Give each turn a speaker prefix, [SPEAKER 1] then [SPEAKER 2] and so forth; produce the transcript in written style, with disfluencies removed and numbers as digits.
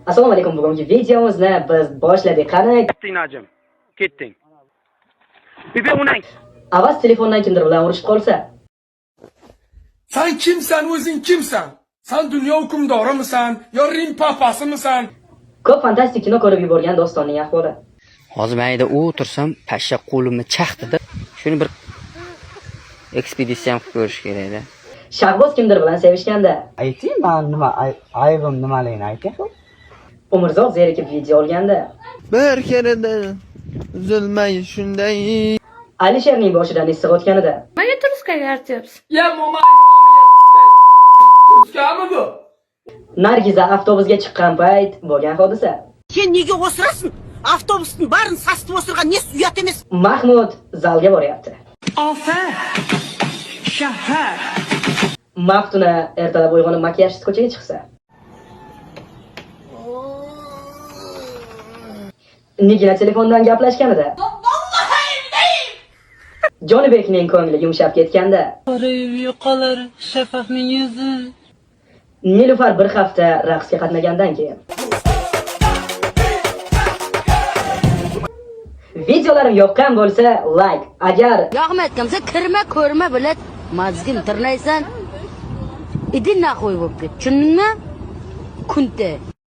[SPEAKER 1] Assalomu alaykum. Bugungi videomizni biz boshladik. Qani?
[SPEAKER 2] Ketding Najim. Ketding. Bibi unang.
[SPEAKER 1] Avaz telefondan kimdir bilan urishib qolsa.
[SPEAKER 3] Sen kimsen, o'zing kimsan? Sen dünya hukmdorimisan yo Rim papasimisan?
[SPEAKER 1] Ko'p fantastik kino ko'rib yuborgan dostonning ahvoli.
[SPEAKER 4] Hozir mayda o'tirsam, pashsha qo'limni chaqdi-da. Shuni bir ekspeditsiya qilib ko'rish kerak edi.
[SPEAKER 1] Shahboz kimdir bilan sevishganda.
[SPEAKER 5] Ayting, men nima aybim nimaligini ayting.
[SPEAKER 1] Umrzoq zerikib video olganda.
[SPEAKER 6] Bir kerada uzilmay shunday.
[SPEAKER 1] Alisherning boshidan issiq o'tganida.
[SPEAKER 7] Nimaga Turskaga artyapsiz?
[SPEAKER 3] Ya mama. Turskami bu?
[SPEAKER 1] Nargiza avtobusga chiqqan payt bo'lgan hodisa.
[SPEAKER 8] Sen nega o'sirasan? Avtobusning barini sasitib o'sirgan ne uyat emas.
[SPEAKER 1] Mahmud zalga boryapti.
[SPEAKER 8] Ofar. Shahar.
[SPEAKER 1] Maftuna ertalab uyg'onib makiyajsiz ko'chaga chiqsa. Nigina telefondan gaplashganida. Jonibekning ko'ngli yumshab ketganda.
[SPEAKER 8] Yo'qolar Shafaqning yuzi.
[SPEAKER 1] Nilufar bir hafta raqsga qatnagandan keyin. Videolarim yoqqan bo'lsa, like. Agar
[SPEAKER 9] yoqmayotgansa kirma ko'rma bilat mazgin tirnaysan. Idin naxo'y bo'lib ket. Tushundingmi? Kunte.